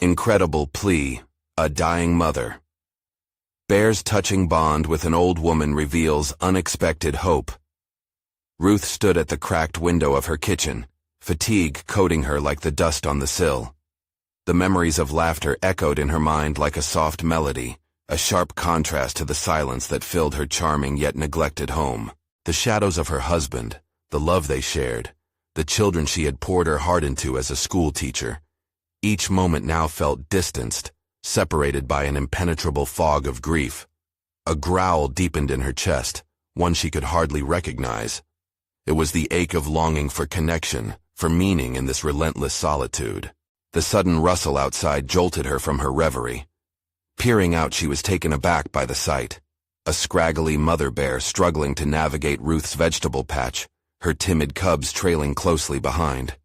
Incredible Plea, a dying mother. Bear's touching bond with an old woman reveals unexpected hope. Ruth stood at the cracked window of her kitchen, fatigue coating her like the dust on the sill. The memories of laughter echoed in her mind like a soft melody, a sharp contrast to the silence that filled her charming yet neglected home. The shadows of her husband, the love they shared, the children she had poured her heart into as a school teacher. Each moment now felt distanced, separated by an impenetrable fog of grief. A growl deepened in her chest, one she could hardly recognize. It was the ache of longing for connection, for meaning in this relentless solitude. The sudden rustle outside jolted her from her reverie. Peering out, she was taken aback by the sight. A scraggly mother bear struggling to navigate Ruth's vegetable patch, her timid cubs trailing closely behind.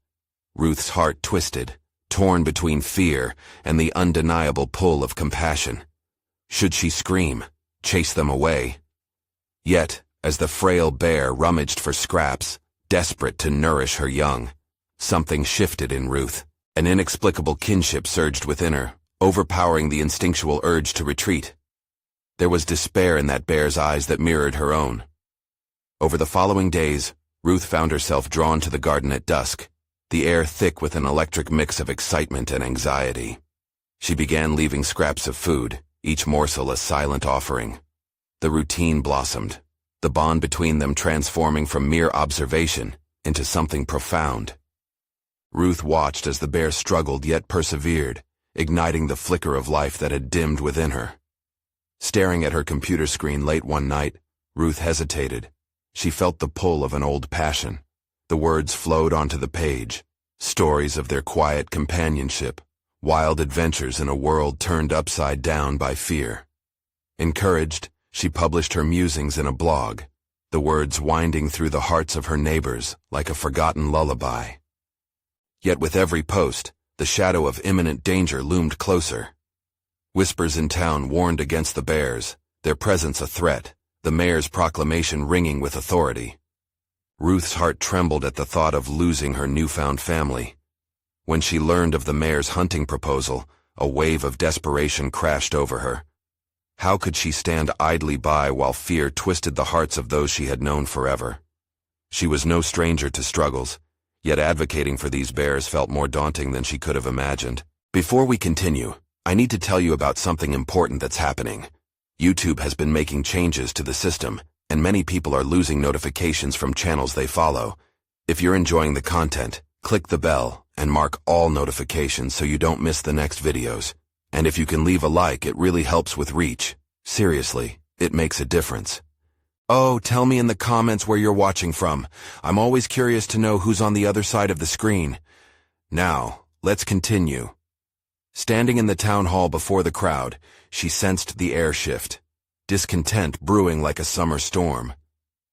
Ruth's heart twisted, torn between fear and the undeniable pull of compassion. Should she scream, chase them away? Yet, as the frail bear rummaged for scraps, desperate to nourish her young, something shifted in Ruth. An inexplicable kinship surged within her, overpowering the instinctual urge to retreat. There was despair in that bear's eyes that mirrored her own. Over the following days, Ruth found herself drawn to the garden at dusk, the air thick with an electric mix of excitement and anxiety. She began leaving scraps of food, each morsel a silent offering. The routine blossomed, the bond between them transforming from mere observation into something profound. Ruth watched as the bear struggled yet persevered, igniting the flicker of life that had dimmed within her. Staring at her computer screen late one night, Ruth hesitated. She felt the pull of an old passion. The words flowed onto the page, stories of their quiet companionship, wild adventures in a world turned upside down by fear. Encouraged, she published her musings in a blog, the words winding through the hearts of her neighbors like a forgotten lullaby. Yet with every post, the shadow of imminent danger loomed closer. Whispers in town warned against the bears, their presence a threat, the mayor's proclamation ringing with authority. Ruth's heart trembled at the thought of losing her newfound family. When she learned of the mayor's hunting proposal, a wave of desperation crashed over her. How could she stand idly by while fear twisted the hearts of those she had known forever? She was no stranger to struggles, yet advocating for these bears felt more daunting than she could have imagined. Before we continue, I need to tell you about something important that's happening. YouTube has been making changes to the system, and many people are losing notifications from channels they follow. If you're enjoying the content, click the bell and mark all notifications so you don't miss the next videos. And if you can leave a like, it really helps with reach. Seriously, it makes a difference. Oh, tell me in the comments where you're watching from. I'm always curious to know who's on the other side of the screen. Now, let's continue. Standing in the town hall before the crowd, she sensed the air shift. Discontent brewing like a summer storm.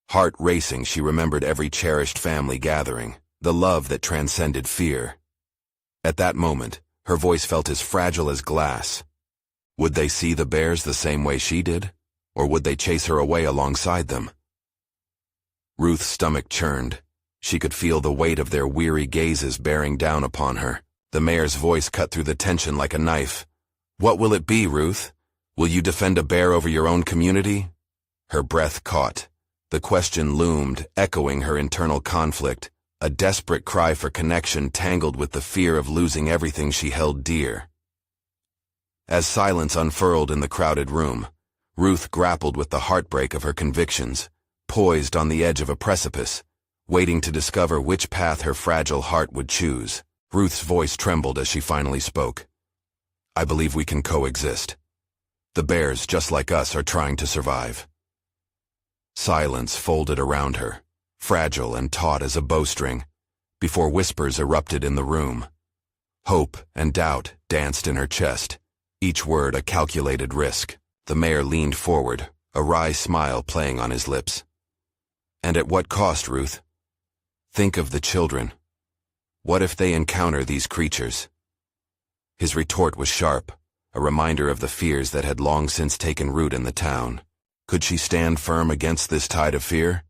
Heart racing, she remembered every cherished family gathering, the love that transcended fear. At that moment, her voice felt as fragile as glass. Would they see the bears the same way she did? Or would they chase her away alongside them? Ruth's stomach churned. She could feel the weight of their weary gazes bearing down upon her. The mayor's voice cut through the tension like a knife. What will it be, Ruth? Will you defend a bear over your own community? Her breath caught. The question loomed, echoing her internal conflict, a desperate cry for connection tangled with the fear of losing everything she held dear. As silence unfurled in the crowded room, Ruth grappled with the heartbreak of her convictions, poised on the edge of a precipice, waiting to discover which path her fragile heart would choose. Ruth's voice trembled as she finally spoke. I believe we can coexist. The bears, just like us, are trying to survive. Silence folded around her, fragile and taut as a bowstring, before whispers erupted in the room. Hope and doubt danced in her chest, each word a calculated risk. The mayor leaned forward, a wry smile playing on his lips. And at what cost, Ruth? Think of the children. What if they encounter these creatures? His retort was sharp, a reminder of the fears that had long since taken root in the town. Could she stand firm against this tide of fear?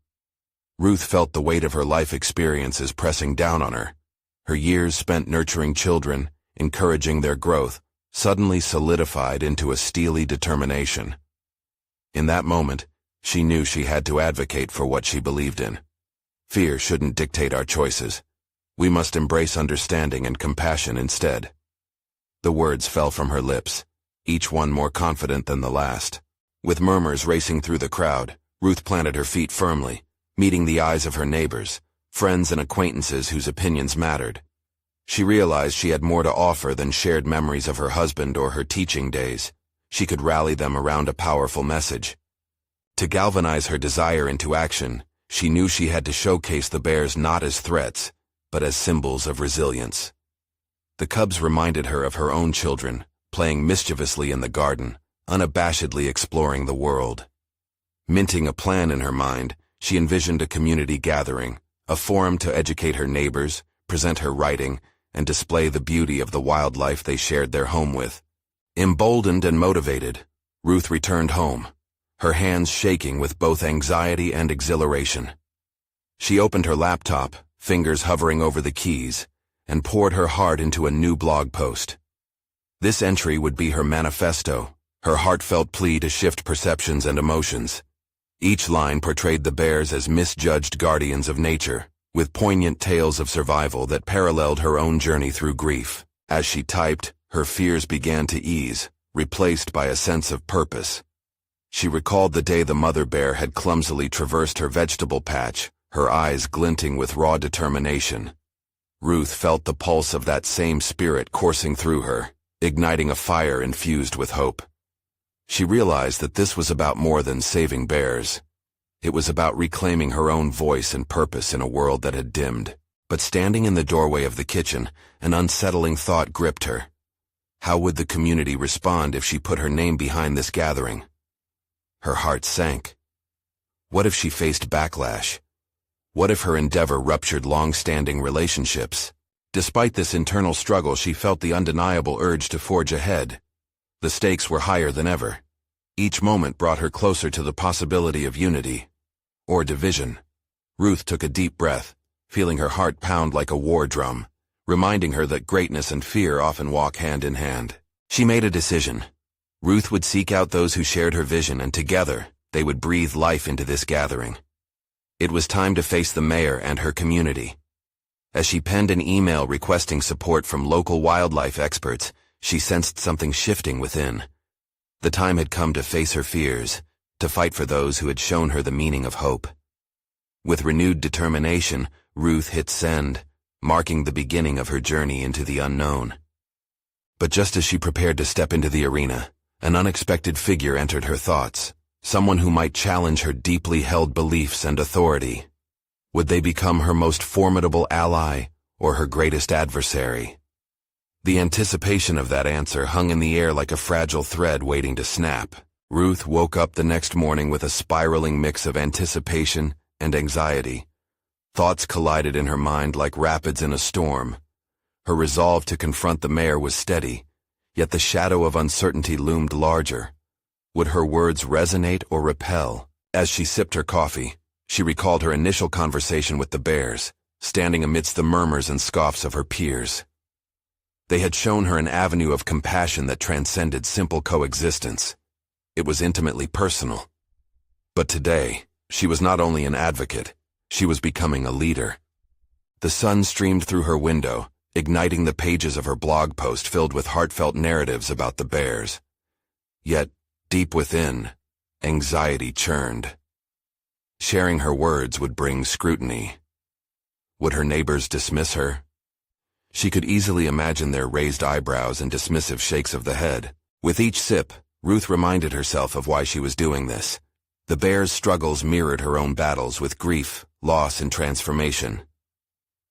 Ruth felt the weight of her life experiences pressing down on her. Her years spent nurturing children, encouraging their growth, suddenly solidified into a steely determination. In that moment, she knew she had to advocate for what she believed in. Fear shouldn't dictate our choices. We must embrace understanding and compassion instead. The words fell from her lips, each one more confident than the last. With murmurs racing through the crowd, Ruth planted her feet firmly, meeting the eyes of her neighbors, friends and acquaintances whose opinions mattered. She realized she had more to offer than shared memories of her husband or her teaching days. She could rally them around a powerful message. To galvanize her desire into action, she knew she had to showcase the bears not as threats, but as symbols of resilience. The cubs reminded her of her own children, playing mischievously in the garden, unabashedly exploring the world. Minting a plan in her mind, she envisioned a community gathering, a forum to educate her neighbors, present her writing, and display the beauty of the wildlife they shared their home with. Emboldened and motivated, Ruth returned home, her hands shaking with both anxiety and exhilaration. She opened her laptop, fingers hovering over the keys, and poured her heart into a new blog post. This entry would be her manifesto, her heartfelt plea to shift perceptions and emotions. Each line portrayed the bears as misjudged guardians of nature, with poignant tales of survival that paralleled her own journey through grief. As she typed, her fears began to ease, replaced by a sense of purpose. She recalled the day the mother bear had clumsily traversed her vegetable patch, her eyes glinting with raw determination. Ruth felt the pulse of that same spirit coursing through her, igniting a fire infused with hope. She realized that this was about more than saving bears. It was about reclaiming her own voice and purpose in a world that had dimmed. But standing in the doorway of the kitchen, an unsettling thought gripped her. How would the community respond if she put her name behind this gathering? Her heart sank. What if she faced backlash? What if her endeavor ruptured long-standing relationships? Despite this internal struggle, she felt the undeniable urge to forge ahead. The stakes were higher than ever. Each moment brought her closer to the possibility of unity, or division. Ruth took a deep breath, feeling her heart pound like a war drum, reminding her that greatness and fear often walk hand in hand. She made a decision. Ruth would seek out those who shared her vision, and together, they would breathe life into this gathering. It was time to face the mayor and her community. As she penned an email requesting support from local wildlife experts, she sensed something shifting within. The time had come to face her fears, to fight for those who had shown her the meaning of hope. With renewed determination, Ruth hit send, marking the beginning of her journey into the unknown. But just as she prepared to step into the arena, an unexpected figure entered her thoughts, someone who might challenge her deeply held beliefs and authority. Would they become her most formidable ally or her greatest adversary? The anticipation of that answer hung in the air like a fragile thread waiting to snap. Ruth woke up the next morning with a spiraling mix of anticipation and anxiety. Thoughts collided in her mind like rapids in a storm. Her resolve to confront the mayor was steady, yet the shadow of uncertainty loomed larger. Would her words resonate or repel? As she sipped her coffee, she recalled her initial conversation with the bears, standing amidst the murmurs and scoffs of her peers. They had shown her an avenue of compassion that transcended simple coexistence. It was intimately personal. But today, she was not only an advocate, she was becoming a leader. The sun streamed through her window, igniting the pages of her blog post filled with heartfelt narratives about the bears. Yet, deep within, anxiety churned. Sharing her words would bring scrutiny. Would her neighbors dismiss her? She could easily imagine their raised eyebrows and dismissive shakes of the head. With each sip, Ruth reminded herself of why she was doing this. The bear's struggles mirrored her own battles with grief, loss, and transformation.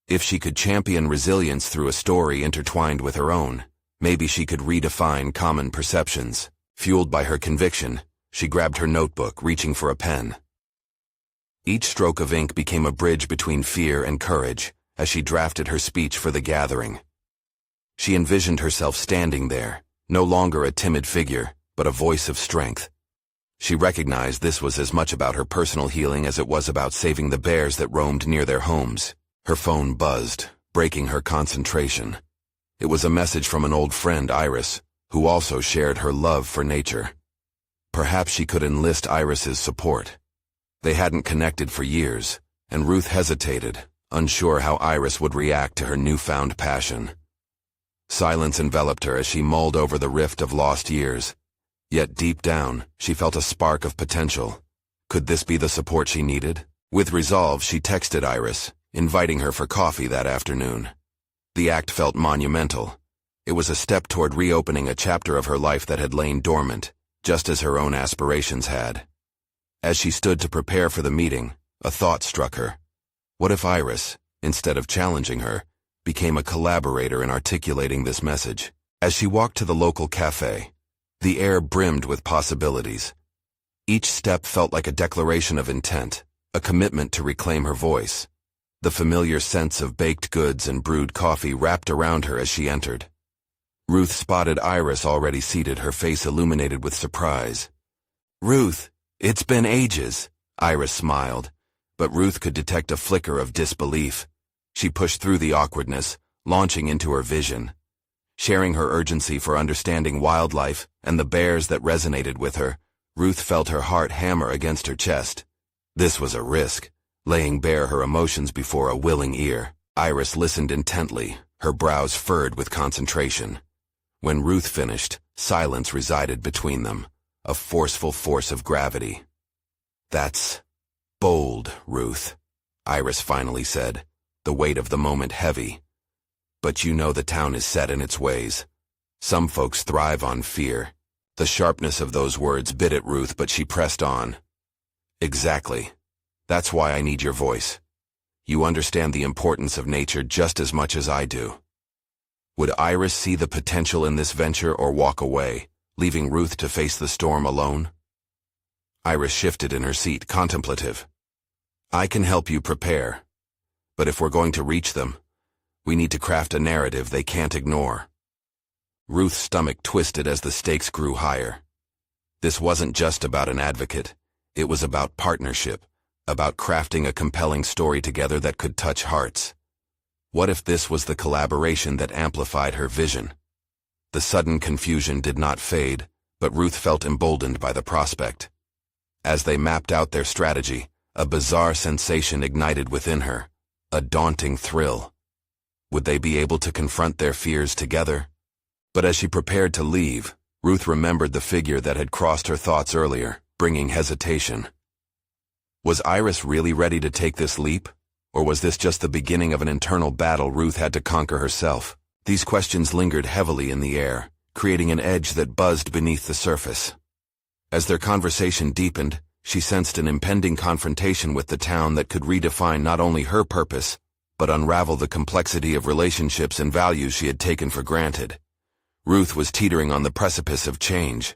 If she could champion resilience through a story intertwined with her own, maybe she could redefine common perceptions. Fueled by her conviction, she grabbed her notebook, reaching for a pen. Each stroke of ink became a bridge between fear and courage as she drafted her speech for the gathering. She envisioned herself standing there, no longer a timid figure, but a voice of strength. She recognized this was as much about her personal healing as it was about saving the bears that roamed near their homes. Her phone buzzed, breaking her concentration. It was a message from an old friend, Iris, who also shared her love for nature. Perhaps she could enlist Iris's support. They hadn't connected for years, and Ruth hesitated, unsure how Iris would react to her newfound passion. Silence enveloped her as she mulled over the rift of lost years. Yet deep down, she felt a spark of potential. Could this be the support she needed? With resolve, she texted Iris, inviting her for coffee that afternoon. The act felt monumental. It was a step toward reopening a chapter of her life that had lain dormant, just as her own aspirations had. As she stood to prepare for the meeting, a thought struck her. What if Iris, instead of challenging her, became a collaborator in articulating this message? As she walked to the local cafe, the air brimmed with possibilities. Each step felt like a declaration of intent, a commitment to reclaim her voice. The familiar scents of baked goods and brewed coffee wrapped around her as she entered. Ruth spotted Iris already seated, her face illuminated with surprise. "Ruth, it's been ages," Iris smiled, but Ruth could detect a flicker of disbelief. She pushed through the awkwardness, launching into her vision. Sharing her urgency for understanding wildlife and the bears that resonated with her, Ruth felt her heart hammer against her chest. This was a risk, laying bare her emotions before a willing ear. Iris listened intently, her brows furrowed with concentration. When Ruth finished, silence resided between them, a forceful force of gravity. "That's bold, Ruth," Iris finally said, the weight of the moment heavy. "But you know the town is set in its ways. Some folks thrive on fear." The sharpness of those words bit at Ruth, but she pressed on. "Exactly. That's why I need your voice. You understand the importance of nature just as much as I do." Would Iris see the potential in this venture or walk away, leaving Ruth to face the storm alone? Iris shifted in her seat, contemplative. "I can help you prepare. But if we're going to reach them, we need to craft a narrative they can't ignore." Ruth's stomach twisted as the stakes grew higher. This wasn't just about an advocate. It was about partnership, about crafting a compelling story together that could touch hearts. What if this was the collaboration that amplified her vision? The sudden confusion did not fade, but Ruth felt emboldened by the prospect. As they mapped out their strategy, a bizarre sensation ignited within her, a daunting thrill. Would they be able to confront their fears together? But as she prepared to leave, Ruth remembered the figure that had crossed her thoughts earlier, bringing hesitation. Was Iris really ready to take this leap? Or was this just the beginning of an internal battle Ruth had to conquer herself? These questions lingered heavily in the air, creating an edge that buzzed beneath the surface. As their conversation deepened, she sensed an impending confrontation with the town that could redefine not only her purpose, but unravel the complexity of relationships and values she had taken for granted. Ruth was teetering on the precipice of change.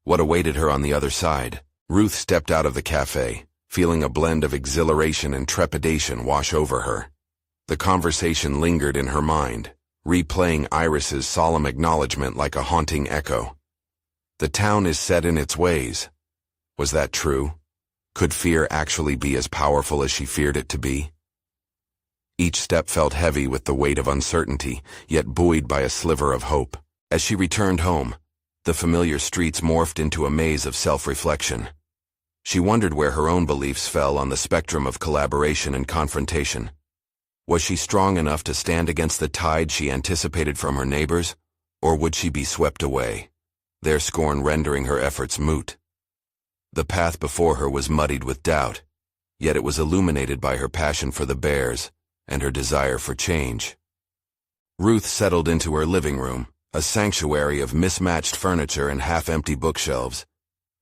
What awaited her on the other side? Ruth stepped out of the cafe, feeling a blend of exhilaration and trepidation wash over her. The conversation lingered in her mind, replaying Iris's solemn acknowledgement like a haunting echo. The town is set in its ways. Was that true? Could fear actually be as powerful as she feared it to be? Each step felt heavy with the weight of uncertainty, yet buoyed by a sliver of hope. As she returned home, the familiar streets morphed into a maze of self-reflection. She wondered where her own beliefs fell on the spectrum of collaboration and confrontation. Was she strong enough to stand against the tide she anticipated from her neighbors, or would she be swept away, their scorn rendering her efforts moot? The path before her was muddied with doubt, yet it was illuminated by her passion for the bears and her desire for change. Ruth settled into her living room, a sanctuary of mismatched furniture and half-empty bookshelves.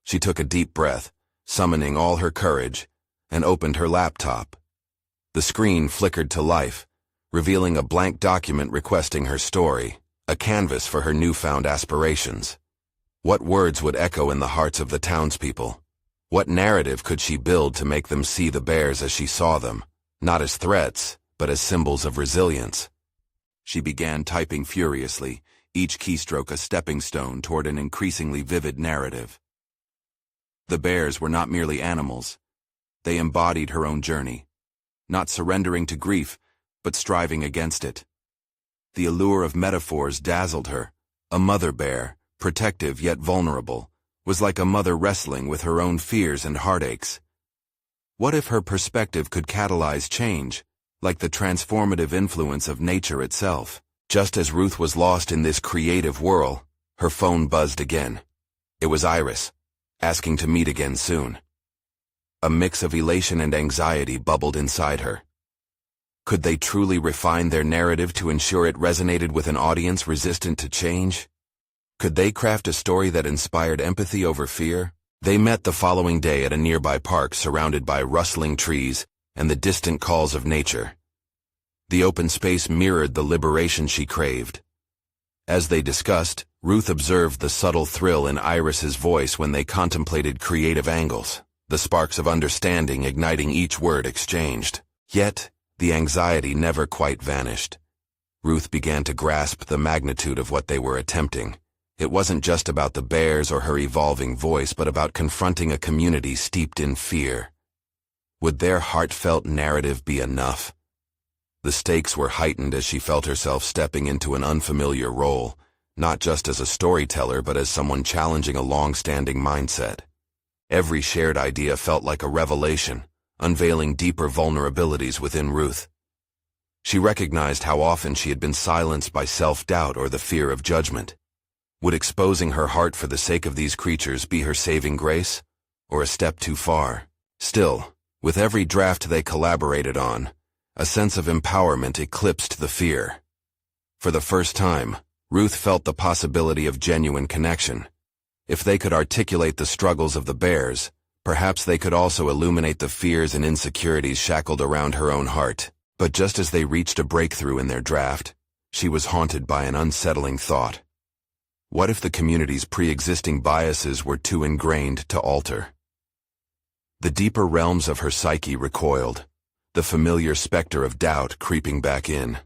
She took a deep breath, summoning all her courage, and opened her laptop. The screen flickered to life, revealing a blank document requesting her story, a canvas for her newfound aspirations. What words would echo in the hearts of the townspeople? What narrative could she build to make them see the bears as she saw them, not as threats, but as symbols of resilience? She began typing furiously, each keystroke a stepping stone toward an increasingly vivid narrative. The bears were not merely animals. They embodied her own journey, not surrendering to grief, but striving against it. The allure of metaphors dazzled her. A mother bear, protective yet vulnerable, was like a mother wrestling with her own fears and heartaches. What if her perspective could catalyze change, like the transformative influence of nature itself? Just as Ruth was lost in this creative whirl, her phone buzzed again. It was Iris, asking to meet again soon. A mix of elation and anxiety bubbled inside her. Could they truly refine their narrative to ensure it resonated with an audience resistant to change? Could they craft a story that inspired empathy over fear? They met the following day at a nearby park surrounded by rustling trees and the distant calls of nature. The open space mirrored the liberation she craved. As they discussed, Ruth observed the subtle thrill in Iris's voice when they contemplated creative angles, the sparks of understanding igniting each word exchanged. Yet, the anxiety never quite vanished. Ruth began to grasp the magnitude of what they were attempting. It wasn't just about the bears or her evolving voice, but about confronting a community steeped in fear. Would their heartfelt narrative be enough? The stakes were heightened as she felt herself stepping into an unfamiliar role, not just as a storyteller but as someone challenging a long-standing mindset. Every shared idea felt like a revelation, unveiling deeper vulnerabilities within Ruth. She recognized how often she had been silenced by self-doubt or the fear of judgment. Would exposing her heart for the sake of these creatures be her saving grace, or a step too far? Still, with every draft they collaborated on, a sense of empowerment eclipsed the fear. For the first time, Ruth felt the possibility of genuine connection. If they could articulate the struggles of the bears, perhaps they could also illuminate the fears and insecurities shackled around her own heart. But just as they reached a breakthrough in their draft, she was haunted by an unsettling thought. What if the community's pre-existing biases were too ingrained to alter? The deeper realms of her psyche recoiled, the familiar specter of doubt creeping back in.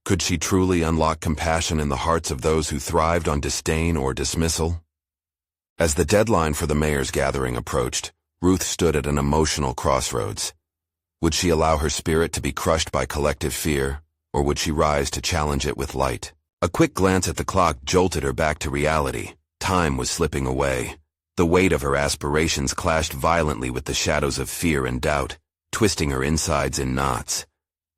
Could she truly unlock compassion in the hearts of those who thrived on disdain or dismissal? As the deadline for the mayor's gathering approached, Ruth stood at an emotional crossroads. Would she allow her spirit to be crushed by collective fear, or would she rise to challenge it with light? A quick glance at the clock jolted her back to reality. Time was slipping away. The weight of her aspirations clashed violently with the shadows of fear and doubt, twisting her insides in knots.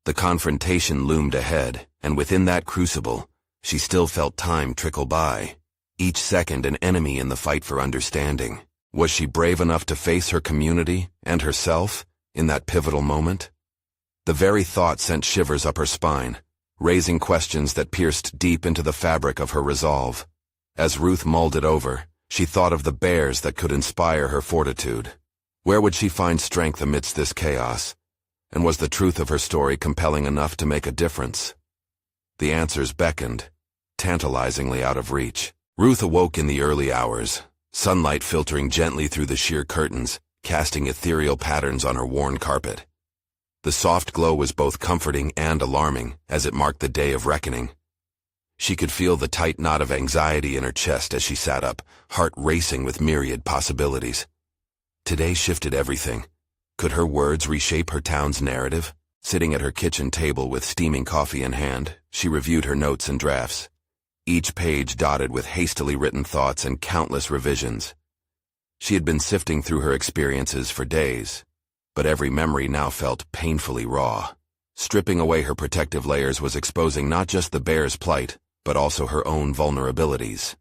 The confrontation loomed ahead, and within that crucible, she still felt time trickle by, each second an enemy in the fight for understanding. Was she brave enough to face her community and herself in that pivotal moment? The very thought sent shivers up her spine, raising questions that pierced deep into the fabric of her resolve. As Ruth mulled it over, she thought of the bears that could inspire her fortitude. Where would she find strength amidst this chaos? And was the truth of her story compelling enough to make a difference? The answers beckoned, tantalizingly out of reach. Ruth awoke in the early hours, sunlight filtering gently through the sheer curtains, casting ethereal patterns on her worn carpet. The soft glow was both comforting and alarming, as it marked the day of reckoning. She could feel the tight knot of anxiety in her chest as she sat up, heart racing with myriad possibilities. Today shifted everything. Could her words reshape her town's narrative? Sitting at her kitchen table with steaming coffee in hand, she reviewed her notes and drafts, each page dotted with hastily written thoughts and countless revisions. She had been sifting through her experiences for days, but every memory now felt painfully raw. Stripping away her protective layers was exposing not just the bear's plight, but also her own vulnerabilities.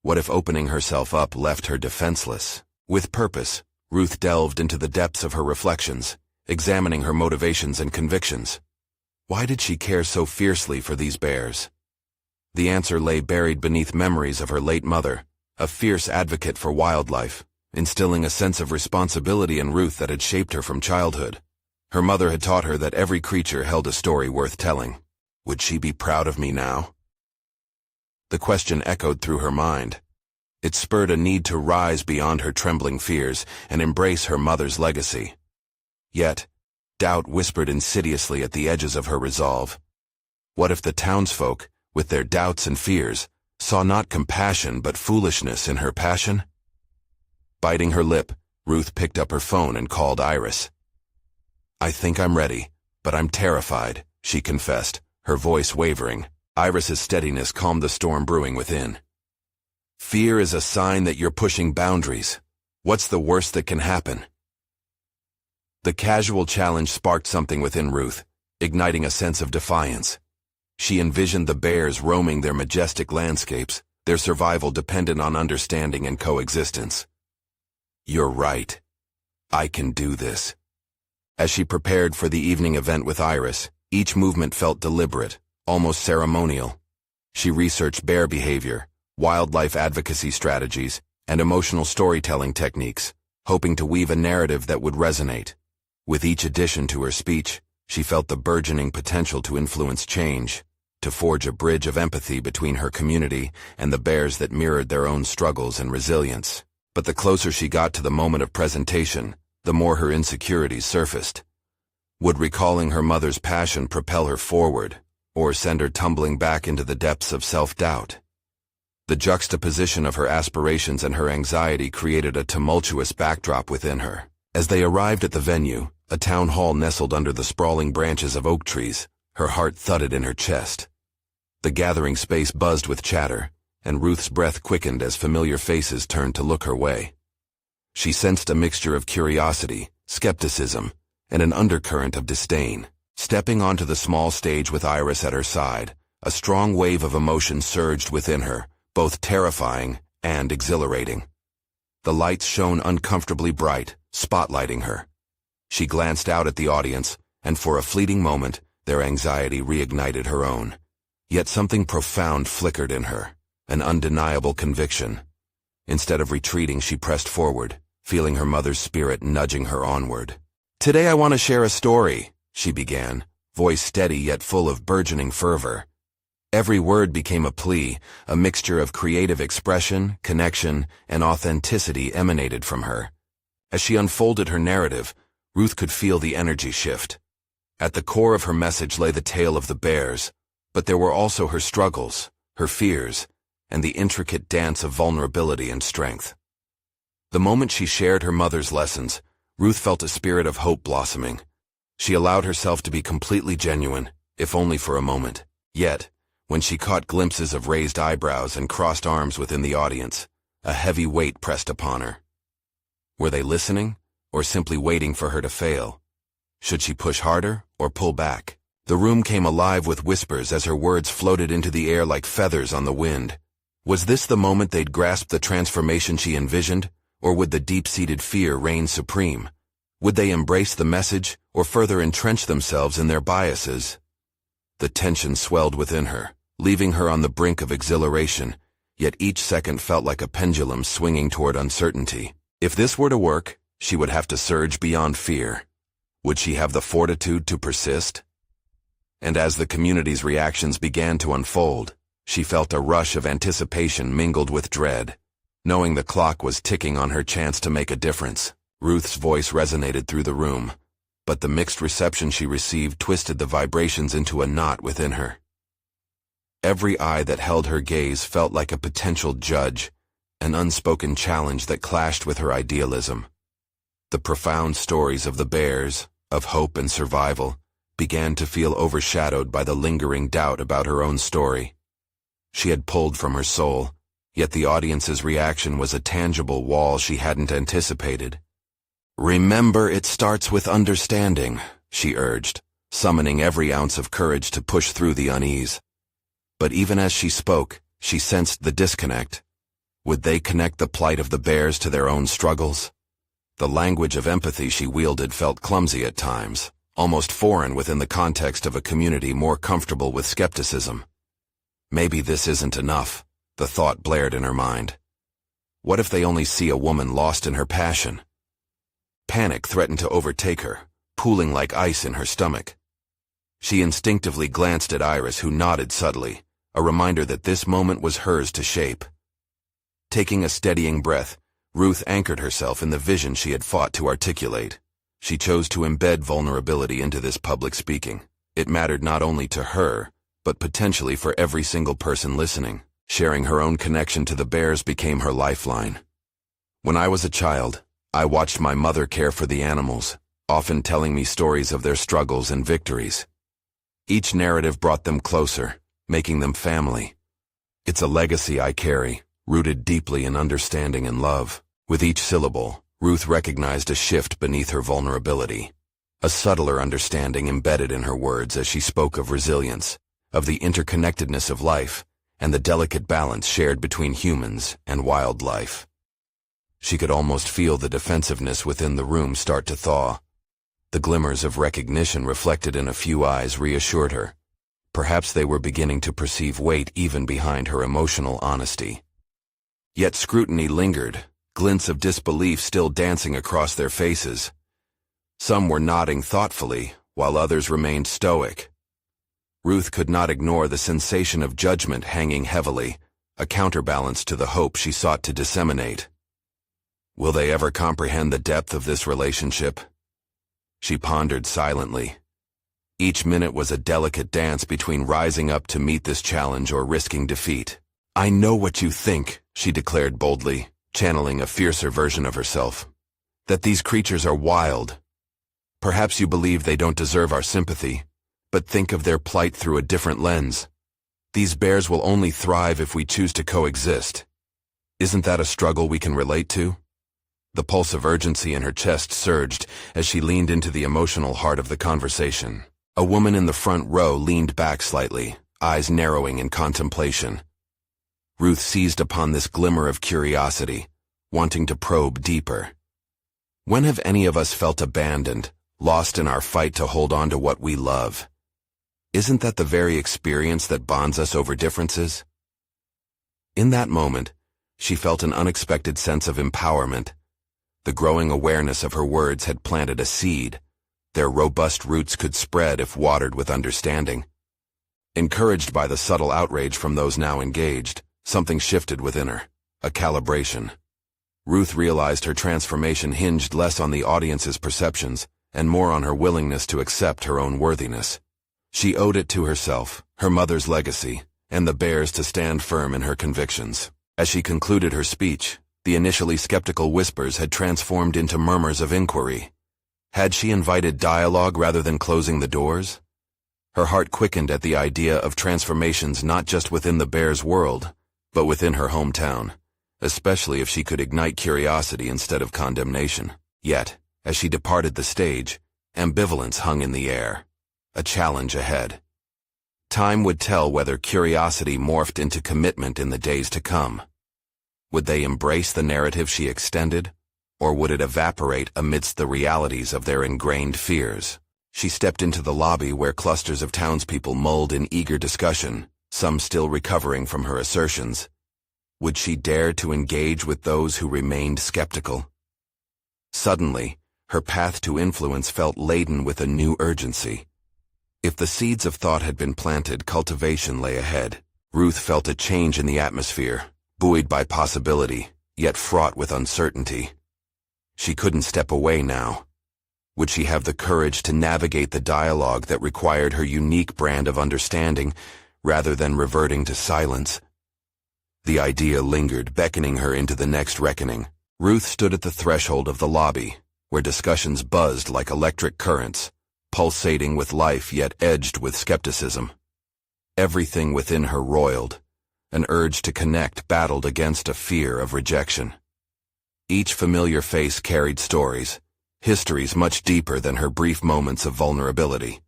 What if opening herself up left her defenseless? With purpose, Ruth delved into the depths of her reflections, examining her motivations and convictions. Why did she care so fiercely for these bears? The answer lay buried beneath memories of her late mother, a fierce advocate for wildlife, instilling a sense of responsibility in Ruth that had shaped her from childhood. Her mother had taught her that every creature held a story worth telling. Would she be proud of me now? The question echoed through her mind. It spurred a need to rise beyond her trembling fears and embrace her mother's legacy. Yet, doubt whispered insidiously at the edges of her resolve. What if the townsfolk, with their doubts and fears, saw not compassion but foolishness in her passion? Biting her lip, Ruth picked up her phone and called Iris. "I think I'm ready, but I'm terrified," she confessed, her voice wavering. Iris's steadiness calmed the storm brewing within. Fear is a sign that you're pushing boundaries. What's the worst that can happen? The casual challenge sparked something within Ruth, igniting a sense of defiance. She envisioned the bears roaming their majestic landscapes, their survival dependent on understanding and coexistence. You're right. I can do this. As she prepared for the evening event with Iris, each movement felt deliberate, almost ceremonial. She researched bear behavior, wildlife advocacy strategies, and emotional storytelling techniques, hoping to weave a narrative that would resonate. With each addition to her speech, she felt the burgeoning potential to influence change, to forge a bridge of empathy between her community and the bears that mirrored their own struggles and resilience. But the closer she got to the moment of presentation, the more her insecurities surfaced. Would recalling her mother's passion propel her forward, or send her tumbling back into the depths of self-doubt? The juxtaposition of her aspirations and her anxiety created a tumultuous backdrop within her. As they arrived at the venue, a town hall nestled under the sprawling branches of oak trees, her heart thudded in her chest. The gathering space buzzed with chatter, and Ruth's breath quickened as familiar faces turned to look her way. She sensed a mixture of curiosity, skepticism, and an undercurrent of disdain. Stepping onto the small stage with Iris at her side, a strong wave of emotion surged within her, both terrifying and exhilarating. The lights shone uncomfortably bright, spotlighting her. She glanced out at the audience, and for a fleeting moment, their anxiety reignited her own. Yet something profound flickered in her, an undeniable conviction. Instead of retreating, she pressed forward, feeling her mother's spirit nudging her onward. "Today I want to share a story," she began, voice steady yet full of burgeoning fervor. Every word became a plea, a mixture of creative expression, connection, and authenticity emanated from her. As she unfolded her narrative, Ruth could feel the energy shift. At the core of her message lay the tale of the bears, but there were also her struggles, her fears, and the intricate dance of vulnerability and strength. The moment she shared her mother's lessons, Ruth felt a spirit of hope blossoming. She allowed herself to be completely genuine, if only for a moment. Yet, when she caught glimpses of raised eyebrows and crossed arms within the audience, a heavy weight pressed upon her. Were they listening, or simply waiting for her to fail? Should she push harder, or pull back? The room came alive with whispers as her words floated into the air like feathers on the wind. Was this the moment they'd grasp the transformation she envisioned, or would the deep-seated fear reign supreme? Would they embrace the message, or further entrench themselves in their biases? The tension swelled within her, leaving her on the brink of exhilaration, yet each second felt like a pendulum swinging toward uncertainty. If this were to work, she would have to surge beyond fear. Would she have the fortitude to persist? And as the community's reactions began to unfold, she felt a rush of anticipation mingled with dread. Knowing the clock was ticking on her chance to make a difference, Ruth's voice resonated through the room, but the mixed reception she received twisted the vibrations into a knot within her. Every eye that held her gaze felt like a potential judge, an unspoken challenge that clashed with her idealism. The profound stories of the bears, of hope and survival, began to feel overshadowed by the lingering doubt about her own story. She had pulled from her soul, yet the audience's reaction was a tangible wall she hadn't anticipated. "Remember, it starts with understanding," she urged, summoning every ounce of courage to push through the unease. But even as she spoke, she sensed the disconnect. Would they connect the plight of the bears to their own struggles? The language of empathy she wielded felt clumsy at times, almost foreign within the context of a community more comfortable with skepticism. Maybe this isn't enough, the thought blared in her mind. What if they only see a woman lost in her passion? Panic threatened to overtake her, pooling like ice in her stomach. She instinctively glanced at Iris, who nodded subtly, a reminder that this moment was hers to shape. Taking a steadying breath, Ruth anchored herself in the vision she had fought to articulate. She chose to embed vulnerability into this public speaking. It mattered not only to her, but potentially for every single person listening. Sharing her own connection to the bears became her lifeline. "When I was a child, I watched my mother care for the animals, often telling me stories of their struggles and victories. Each narrative brought them closer, making them family. It's a legacy I carry, rooted deeply in understanding and love. With each syllable, Ruth recognized a shift beneath her vulnerability, a subtler understanding embedded in her words as she spoke of resilience, of the interconnectedness of life, and the delicate balance shared between humans and wildlife. She could almost feel the defensiveness within the room start to thaw. The glimmers of recognition reflected in a few eyes reassured her. Perhaps they were beginning to perceive weight even behind her emotional honesty. Yet scrutiny lingered, glints of disbelief still dancing across their faces. Some were nodding thoughtfully, while others remained stoic. Ruth could not ignore the sensation of judgment hanging heavily, a counterbalance to the hope she sought to disseminate. Will they ever comprehend the depth of this relationship? She pondered silently. Each minute was a delicate dance between rising up to meet this challenge or risking defeat. "I know what you think," she declared boldly, channeling a fiercer version of herself. "That these creatures are wild. Perhaps you believe they don't deserve our sympathy, but think of their plight through a different lens. These bears will only thrive if we choose to coexist. Isn't that a struggle we can relate to?" The pulse of urgency in her chest surged as she leaned into the emotional heart of the conversation. A woman in the front row leaned back slightly, eyes narrowing in contemplation. Ruth seized upon this glimmer of curiosity, wanting to probe deeper. When have any of us felt abandoned, lost in our fight to hold on to what we love? Isn't that the very experience that bonds us over differences? In that moment, she felt an unexpected sense of empowerment. The growing awareness of her words had planted a seed. Their robust roots could spread if watered with understanding. Encouraged by the subtle outrage from those now engaged, something shifted within her, a calibration. Ruth realized her transformation hinged less on the audience's perceptions and more on her willingness to accept her own worthiness. She owed it to herself, her mother's legacy, and the bears to stand firm in her convictions. As she concluded her speech, the initially skeptical whispers had transformed into murmurs of inquiry. Had she invited dialogue rather than closing the doors? Her heart quickened at the idea of transformations not just within the bear's world, but within her hometown, especially if she could ignite curiosity instead of condemnation. Yet, as she departed the stage, ambivalence hung in the air, a challenge ahead. Time would tell whether curiosity morphed into commitment in the days to come. Would they embrace the narrative she extended, or would it evaporate amidst the realities of their ingrained fears? She stepped into the lobby where clusters of townspeople mulled in eager discussion, some still recovering from her assertions. Would she dare to engage with those who remained skeptical? Suddenly, her path to influence felt laden with a new urgency. If the seeds of thought had been planted, cultivation lay ahead. Ruth felt a change in the atmosphere, buoyed by possibility, yet fraught with uncertainty. She couldn't step away now. Would she have the courage to navigate the dialogue that required her unique brand of understanding, rather than reverting to silence? The idea lingered, beckoning her into the next reckoning. Ruth stood at the threshold of the lobby, where discussions buzzed like electric currents, pulsating with life yet edged with skepticism. Everything within her roiled. An urge to connect battled against a fear of rejection. Each familiar face carried stories, histories much deeper than her brief moments of vulnerability.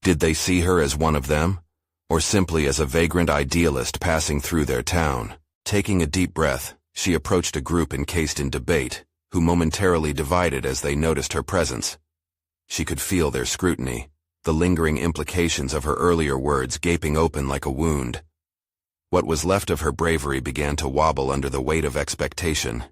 Did they see her as one of them, or simply as a vagrant idealist passing through their town? Taking a deep breath, she approached a group encased in debate, who momentarily divided as they noticed her presence. She could feel their scrutiny, the lingering implications of her earlier words gaping open like a wound. What was left of her bravery began to wobble under the weight of expectation.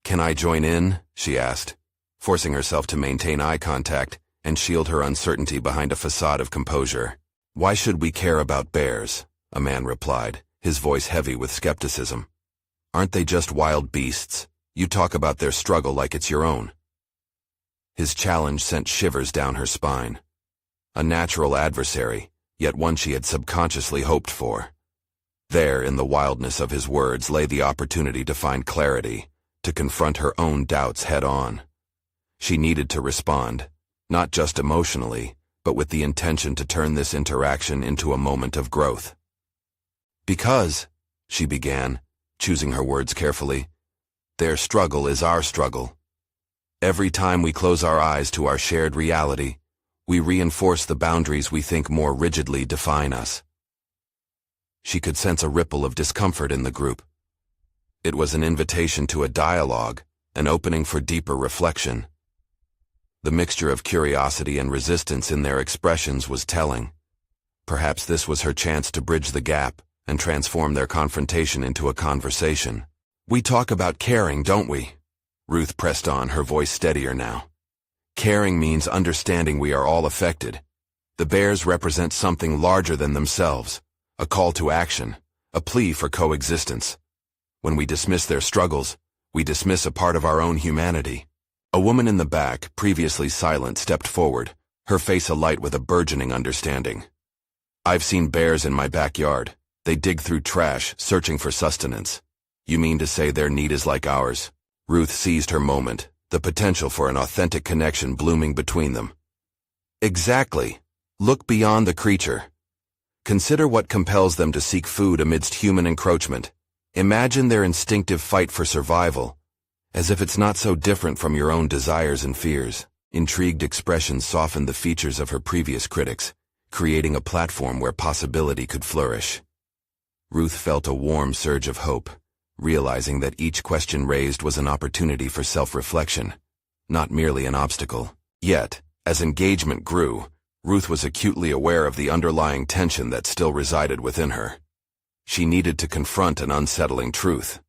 "Can I join in?" she asked, forcing herself to maintain eye contact and shield her uncertainty behind a facade of composure. "Why should we care about bears?" a man replied, his voice heavy with skepticism. "Aren't they just wild beasts? You talk about their struggle like it's your own." His challenge sent shivers down her spine. A natural adversary, yet one she had subconsciously hoped for. There, in the wildness of his words, lay the opportunity to find clarity, to confront her own doubts head-on. She needed to respond, not just emotionally, but with the intention to turn this interaction into a moment of growth. Because, she began, choosing her words carefully, their struggle is our struggle. Every time we close our eyes to our shared reality, we reinforce the boundaries we think more rigidly define us. She could sense a ripple of discomfort in the group. It was an invitation to a dialogue, an opening for deeper reflection. The mixture of curiosity and resistance in their expressions was telling. Perhaps this was her chance to bridge the gap and transform their confrontation into a conversation. We talk about caring, don't we? Ruth pressed on, her voice steadier now. Caring means understanding we are all affected. The bears represent something larger than themselves, a call to action, a plea for coexistence. When we dismiss their struggles, we dismiss a part of our own humanity. A woman in the back, previously silent, stepped forward, her face alight with a burgeoning understanding. I've seen bears in my backyard. They dig through trash, searching for sustenance. You mean to say their need is like ours? Ruth seized her moment, the potential for an authentic connection blooming between them. Exactly. Look beyond the creature. Consider what compels them to seek food amidst human encroachment. Imagine their instinctive fight for survival, as if it's not so different from your own desires and fears. Intrigued expressions softened the features of her previous critics, creating a platform where possibility could flourish. Ruth felt a warm surge of hope, realizing that each question raised was an opportunity for self-reflection, not merely an obstacle. Yet, as engagement grew, Ruth was acutely aware of the underlying tension that still resided within her. She needed to confront an unsettling truth.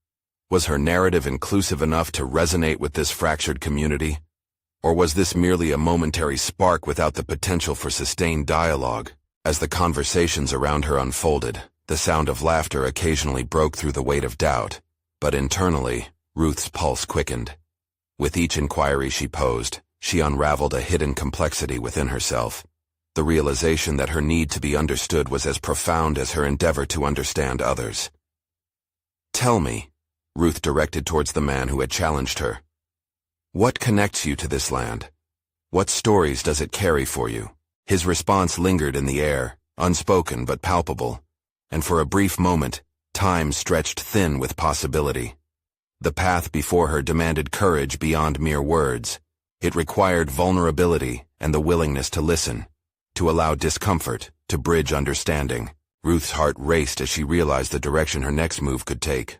Was her narrative inclusive enough to resonate with this fractured community? Or was this merely a momentary spark without the potential for sustained dialogue? As the conversations around her unfolded, the sound of laughter occasionally broke through the weight of doubt, but internally, Ruth's pulse quickened. With each inquiry she posed, she unraveled a hidden complexity within herself. The realization that her need to be understood was as profound as her endeavor to understand others. Tell me, Ruth directed towards the man who had challenged her. What connects you to this land? What stories does it carry for you? His response lingered in the air, unspoken but palpable, and for a brief moment, time stretched thin with possibility. The path before her demanded courage beyond mere words. It required vulnerability and the willingness to listen, to allow discomfort, to bridge understanding. Ruth's heart raced as she realized the direction her next move could take.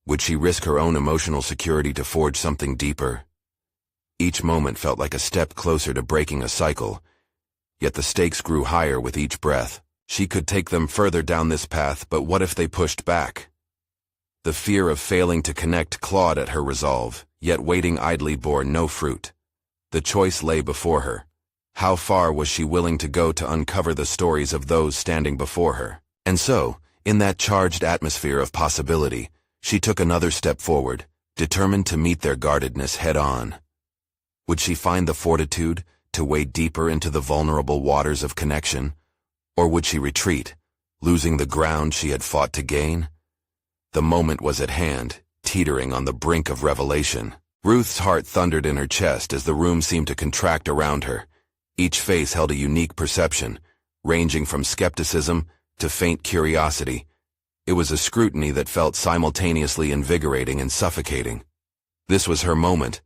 Would she risk her own emotional security to forge something deeper? Each moment felt like a step closer to breaking a cycle, yet the stakes grew higher with each breath. She could take them further down this path, but what if they pushed back? The fear of failing to connect clawed at her resolve, yet waiting idly bore no fruit. The choice lay before her. How far was she willing to go to uncover the stories of those standing before her? And so, in that charged atmosphere of possibility, she took another step forward, determined to meet their guardedness head-on. Would she find the fortitude to wade deeper into the vulnerable waters of connection? Or would she retreat, losing the ground she had fought to gain? The moment was at hand, teetering on the brink of revelation. Ruth's heart thundered in her chest as the room seemed to contract around her. Each face held a unique perception, ranging from skepticism to faint curiosity. It was a scrutiny that felt simultaneously invigorating and suffocating. This was her moment,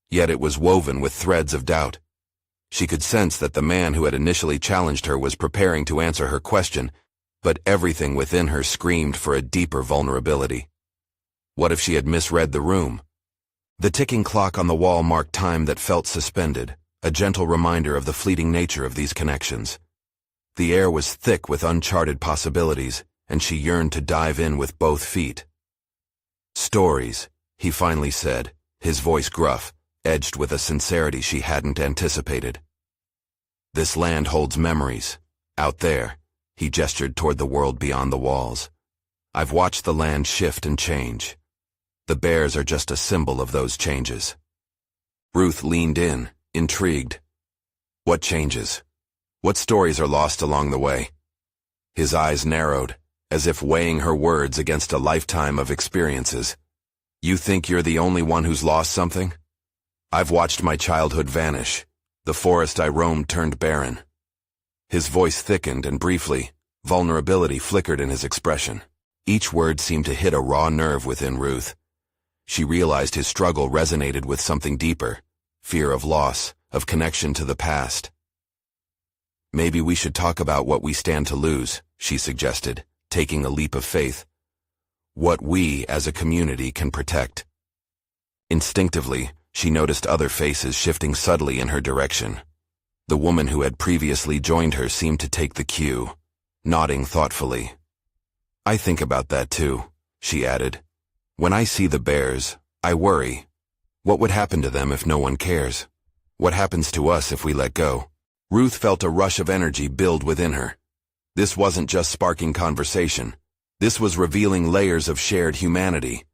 yet it was woven with threads of doubt. She could sense that the man who had initially challenged her was preparing to answer her question, but everything within her screamed for a deeper vulnerability. What if she had misread the room? The ticking clock on the wall marked time that felt suspended, a gentle reminder of the fleeting nature of these connections. The air was thick with uncharted possibilities, and she yearned to dive in with both feet. Stories, he finally said, his voice gruff, edged with a sincerity she hadn't anticipated. This land holds memories. Out there, he gestured toward the world beyond the walls. I've watched the land shift and change. The bears are just a symbol of those changes. Ruth leaned in, intrigued. What changes? What stories are lost along the way? His eyes narrowed, as if weighing her words against a lifetime of experiences. You think you're the only one who's lost something? I've watched my childhood vanish, The forest I roamed turned barren. His voice thickened, and briefly, vulnerability flickered in his expression. Each word seemed to hit a raw nerve within Ruth. She realized his struggle resonated with something deeper, fear of loss, of connection to the past. "Maybe we should talk about what we stand to lose," she suggested, taking a leap of faith. "What we, as a community, can protect." Instinctively, she noticed other faces shifting subtly in her direction. The woman who had previously joined her seemed to take the cue, nodding thoughtfully. "I think about that too," she added. "When I see the bears, I worry. What would happen to them if no one cares? What happens to us if we let go?" Ruth felt a rush of energy build within her. This wasn't just sparking conversation. This was revealing layers of shared humanity.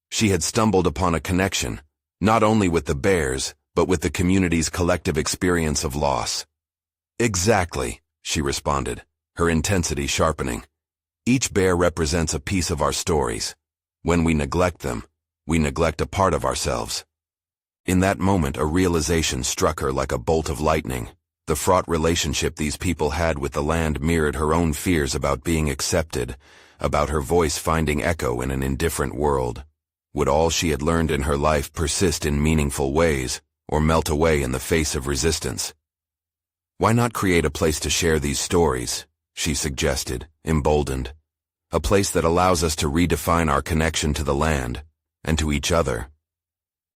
She had stumbled upon a connection, not only with the bears, but with the community's collective experience of loss. "Exactly," she responded, her intensity sharpening. "Each bear represents a piece of our stories. When we neglect them, we neglect a part of ourselves." In that moment, a realization struck her like a bolt of lightning. The fraught relationship these people had with the land mirrored her own fears about being accepted, about her voice finding echo in an indifferent world. Would all she had learned in her life persist in meaningful ways, or melt away in the face of resistance? "Why not create a place to share these stories?" she suggested, emboldened. "A place that allows us to redefine our connection to the land, and to each other."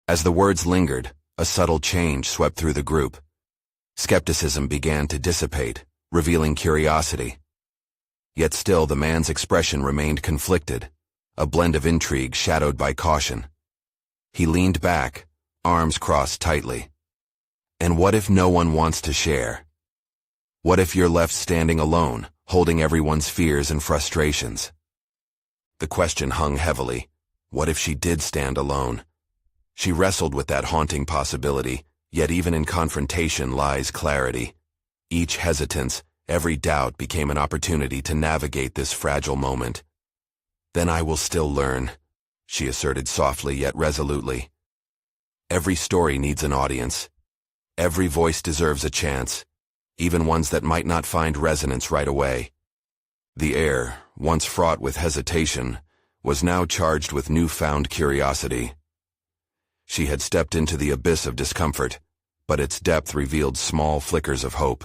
As the words lingered, a subtle change swept through the group. Skepticism began to dissipate, revealing curiosity. Yet still the man's expression remained conflicted, a blend of intrigue shadowed by caution. He leaned back, arms crossed tightly. "And what if no one wants to share? What if you're left standing alone, holding everyone's fears and frustrations?" The question hung heavily. What if she did stand alone? She wrestled with that haunting possibility, yet even in confrontation lies clarity. Each hesitance, every doubt became an opportunity to navigate this fragile moment. "Then I will still learn," she asserted softly yet resolutely. "Every story needs an audience. Every voice deserves a chance, even ones that might not find resonance right away." The air, once fraught with hesitation, was now charged with newfound curiosity. She had stepped into the abyss of discomfort, but its depth revealed small flickers of hope.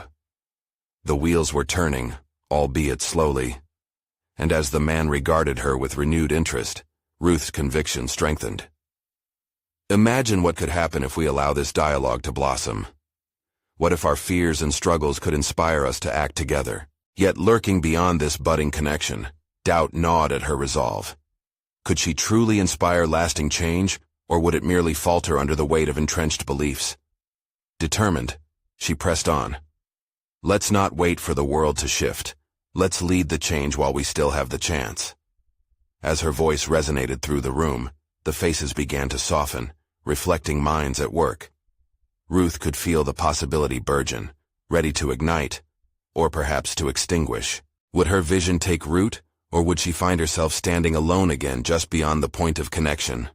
The wheels were turning, albeit slowly, and as the man regarded her with renewed interest, Ruth's conviction strengthened. "Imagine what could happen if we allow this dialogue to blossom. What if our fears and struggles could inspire us to act together?" Yet lurking beyond this budding connection, doubt gnawed at her resolve. Could she truly inspire lasting change, or would it merely falter under the weight of entrenched beliefs? Determined, she pressed on. "Let's not wait for the world to shift. Let's lead the change while we still have the chance." As her voice resonated through the room, the faces began to soften, reflecting minds at work. Ruth could feel the possibility burgeon, ready to ignite, or perhaps to extinguish. Would her vision take root, or would she find herself standing alone again just beyond the point of connection?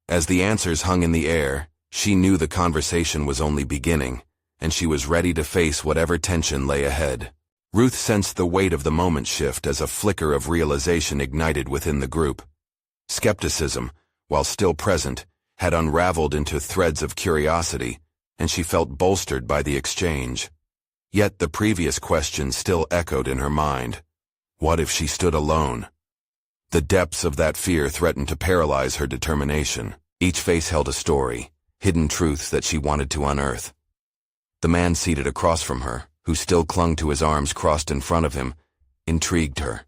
As the answers hung in the air, she knew the conversation was only beginning, and she was ready to face whatever tension lay ahead. Ruth sensed the weight of the moment shift as a flicker of realization ignited within the group. Skepticism, while still present, had unraveled into threads of curiosity, and she felt bolstered by the exchange. Yet the previous question still echoed in her mind. What if she stood alone? The depths of that fear threatened to paralyze her determination. Each face held a story, hidden truths that she wanted to unearth. The man seated across from her, who still clung to his arms crossed in front of him, intrigued her.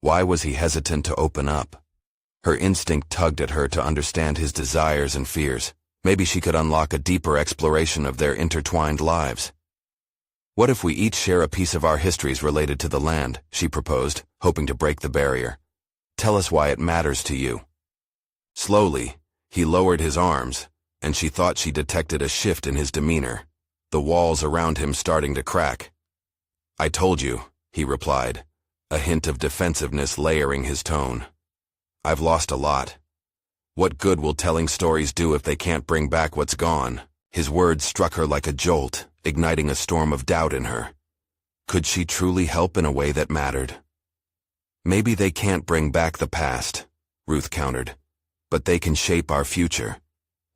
Why was he hesitant to open up? Her instinct tugged at her to understand his desires and fears. Maybe she could unlock a deeper exploration of their intertwined lives. "What if we each share a piece of our histories related to the land?" she proposed, hoping to break the barrier. "Tell us why it matters to you." Slowly, he lowered his arms, and she thought she detected a shift in his demeanor, the walls around him starting to crack. "I told you," he replied, a hint of defensiveness layering his tone. "I've lost a lot. What good will telling stories do if they can't bring back what's gone?" His words struck her like a jolt, igniting a storm of doubt in her. Could she truly help in a way that mattered? Maybe they can't bring back the past, Ruth countered, but they can shape our future.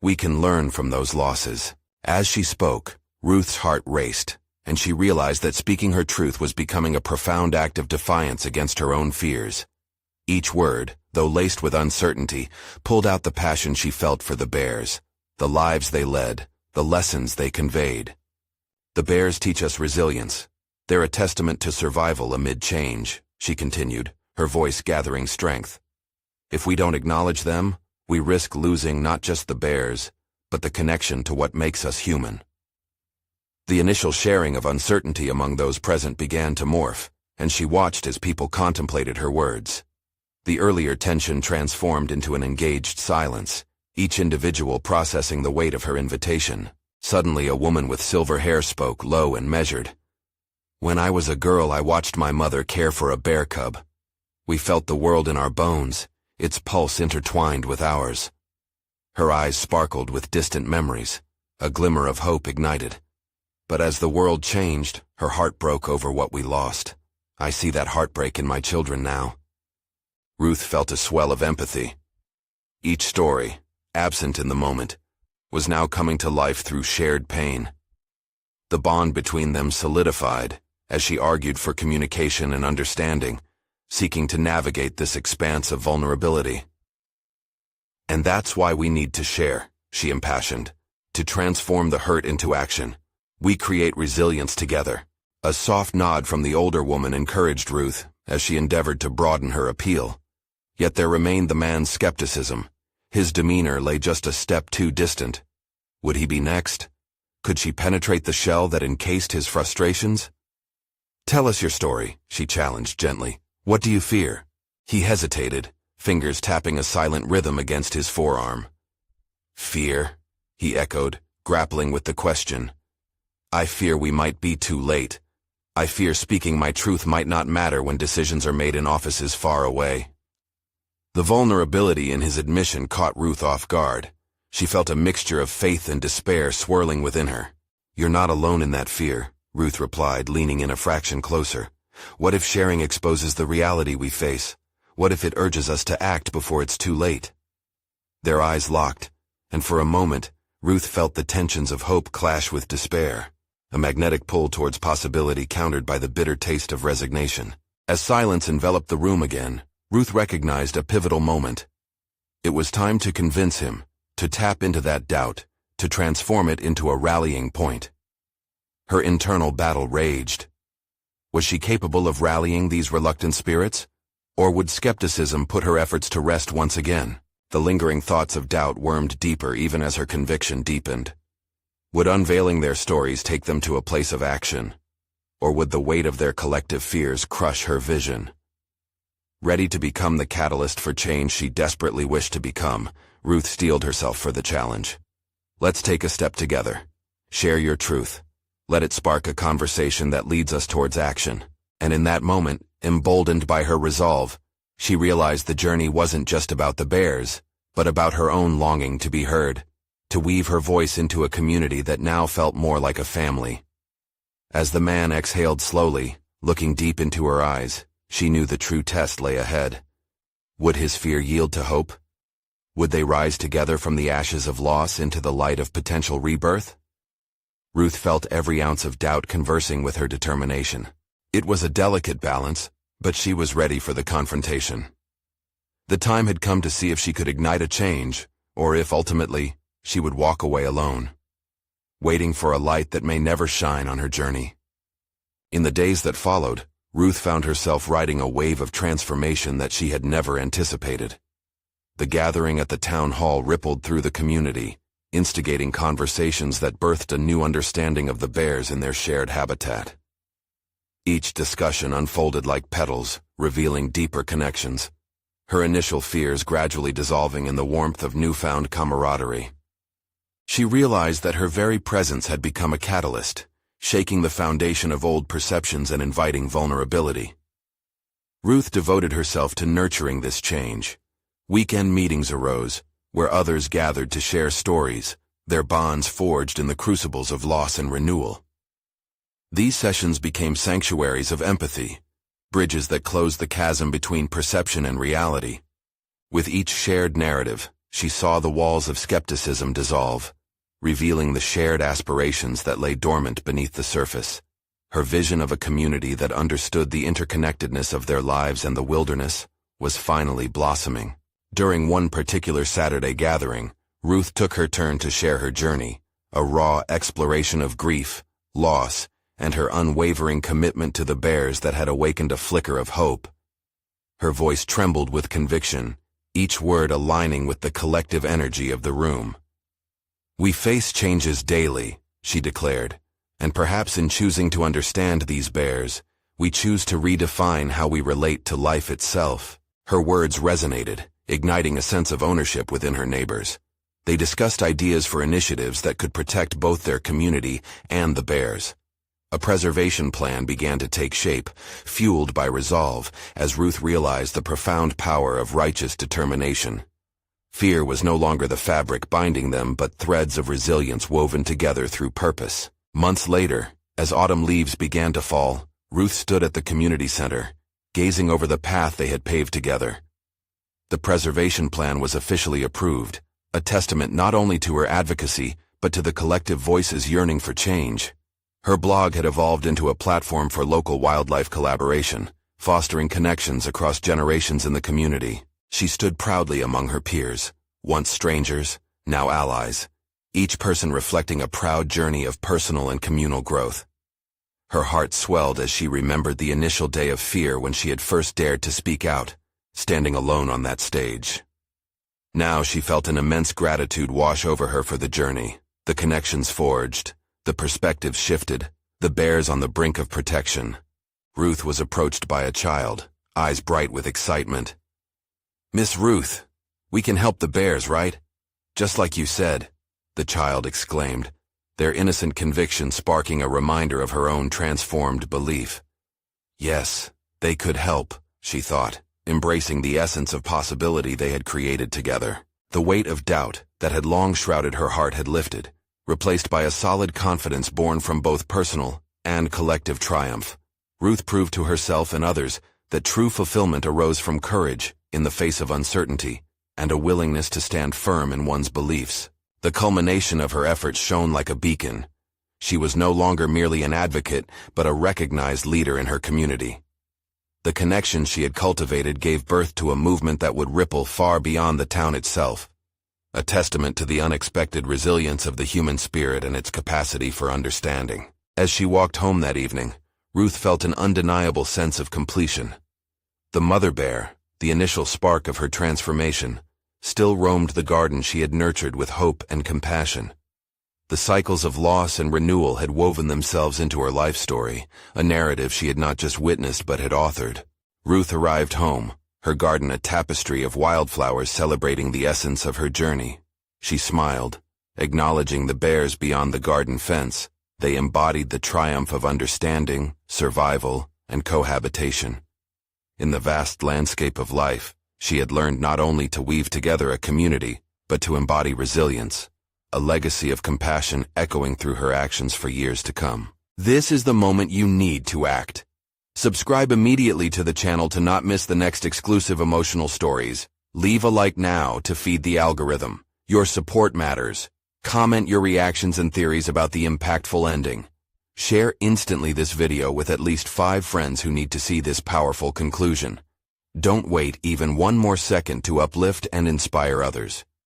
We can learn from those losses. As she spoke, Ruth's heart raced, and she realized that speaking her truth was becoming a profound act of defiance against her own fears. Each word, though laced with uncertainty, pulled out the passion she felt for the bears, the lives they led, the lessons they conveyed. The bears teach us resilience. They're a testament to survival amid change, she continued, her voice gathering strength. If we don't acknowledge them, we risk losing not just the bears, but the connection to what makes us human. The initial sharing of uncertainty among those present began to morph, and she watched as people contemplated her words. The earlier tension transformed into an engaged silence, each individual processing the weight of her invitation. Suddenly a woman with silver hair spoke low and measured. When I was a girl, I watched my mother care for a bear cub. We felt the world in our bones, its pulse intertwined with ours. Her eyes sparkled with distant memories, a glimmer of hope ignited. But as the world changed, her heart broke over what we lost. I see that heartbreak in my children now. Ruth felt a swell of empathy. Each story, absent in the moment, was now coming to life through shared pain. The bond between them solidified as she argued for communication and understanding, seeking to navigate this expanse of vulnerability. And that's why we need to share, she impassioned, to transform the hurt into action. We create resilience together. A soft nod from the older woman encouraged Ruth as she endeavored to broaden her appeal. Yet there remained the man's skepticism. His demeanor lay just a step too distant. Would he be next? Could she penetrate the shell that encased his frustrations? Tell us your story, she challenged gently. What do you fear? He hesitated, fingers tapping a silent rhythm against his forearm. Fear, he echoed, grappling with the question. I fear we might be too late. I fear speaking my truth might not matter when decisions are made in offices far away. The vulnerability in his admission caught Ruth off guard. She felt a mixture of faith and despair swirling within her. You're not alone in that fear, Ruth replied, leaning in a fraction closer. What if sharing exposes the reality we face? What if it urges us to act before it's too late? Their eyes locked, and for a moment, Ruth felt the tensions of hope clash with despair, a magnetic pull towards possibility countered by the bitter taste of resignation. As silence enveloped the room again, Ruth recognized a pivotal moment. It was time to convince him, to tap into that doubt, to transform it into a rallying point. Her internal battle raged. Was she capable of rallying these reluctant spirits? Or would skepticism put her efforts to rest once again? The lingering thoughts of doubt wormed deeper even as her conviction deepened. Would unveiling their stories take them to a place of action? Or would the weight of their collective fears crush her vision? Ready to become the catalyst for change she desperately wished to become, Ruth steeled herself for the challenge. Let's take a step together. Share your truth. Let it spark a conversation that leads us towards action. And in that moment, emboldened by her resolve, she realized the journey wasn't just about the bears, but about her own longing to be heard, to weave her voice into a community that now felt more like a family. As the man exhaled slowly, looking deep into her eyes, she knew the true test lay ahead. Would his fear yield to hope? Would they rise together from the ashes of loss into the light of potential rebirth? Ruth felt every ounce of doubt conversing with her determination. It was a delicate balance, but she was ready for the confrontation. The time had come to see if she could ignite a change, or if, ultimately, she would walk away alone, waiting for a light that may never shine on her journey. In the days that followed, Ruth found herself riding a wave of transformation that she had never anticipated. The gathering at the town hall rippled through the community, instigating conversations that birthed a new understanding of the bears in their shared habitat. Each discussion unfolded like petals, revealing deeper connections, her initial fears gradually dissolving in the warmth of newfound camaraderie. She realized that her very presence had become a catalyst, shaking the foundation of old perceptions and inviting vulnerability. Ruth devoted herself to nurturing this change. Weekend meetings arose, where others gathered to share stories, their bonds forged in the crucibles of loss and renewal. These sessions became sanctuaries of empathy, bridges that closed the chasm between perception and reality. With each shared narrative, she saw the walls of skepticism dissolve, revealing the shared aspirations that lay dormant beneath the surface. Her vision of a community that understood the interconnectedness of their lives and the wilderness was finally blossoming. During one particular Saturday gathering, Ruth took her turn to share her journey, a raw exploration of grief, loss, and her unwavering commitment to the bears that had awakened a flicker of hope. Her voice trembled with conviction, each word aligning with the collective energy of the room. "We face changes daily," she declared, "and perhaps in choosing to understand these bears, we choose to redefine how we relate to life itself." Her words resonated, igniting a sense of ownership within her neighbors. They discussed ideas for initiatives that could protect both their community and the bears. A preservation plan began to take shape, fueled by resolve, as Ruth realized the profound power of righteous determination. Fear was no longer the fabric binding them, but threads of resilience woven together through purpose. Months later, as autumn leaves began to fall, Ruth stood at the community center, gazing over the path they had paved together. The preservation plan was officially approved, a testament not only to her advocacy, but to the collective voices yearning for change. Her blog had evolved into a platform for local wildlife collaboration, fostering connections across generations in the community. She stood proudly among her peers, once strangers, now allies, each person reflecting a proud journey of personal and communal growth. Her heart swelled as she remembered the initial day of fear when she had first dared to speak out, standing alone on that stage. Now she felt an immense gratitude wash over her for the journey, the connections forged, the perspectives shifted, the bears on the brink of protection. Ruth was approached by a child, eyes bright with excitement. "Miss Ruth, we can help the bears, right? Just like you said," the child exclaimed, their innocent conviction sparking a reminder of her own transformed belief. Yes, they could help, she thought, embracing the essence of possibility they had created together. The weight of doubt that had long shrouded her heart had lifted, replaced by a solid confidence born from both personal and collective triumph. Ruth proved to herself and others that true fulfillment arose from courage in the face of uncertainty and a willingness to stand firm in one's beliefs. The culmination of her efforts shone like a beacon. She was no longer merely an advocate, but a recognized leader in her community. The connection she had cultivated gave birth to a movement that would ripple far beyond the town itself, a testament to the unexpected resilience of the human spirit and its capacity for understanding. As she walked home that evening, Ruth felt an undeniable sense of completion. The mother bear, the initial spark of her transformation, still roamed the garden she had nurtured with hope and compassion. The cycles of loss and renewal had woven themselves into her life story, a narrative she had not just witnessed but had authored. Ruth arrived home, her garden a tapestry of wildflowers celebrating the essence of her journey. She smiled, acknowledging the bears beyond the garden fence. They embodied the triumph of understanding, survival, and cohabitation. In the vast landscape of life, she had learned not only to weave together a community, but to embody resilience, a legacy of compassion echoing through her actions for years to come. This is the moment you need to act. Subscribe immediately to the channel to not miss the next exclusive emotional stories. Leave a like now to feed the algorithm. Your support matters. Comment your reactions and theories about the impactful ending. Share instantly this video with at least 5 friends who need to see this powerful conclusion. Don't wait even one more second to uplift and inspire others.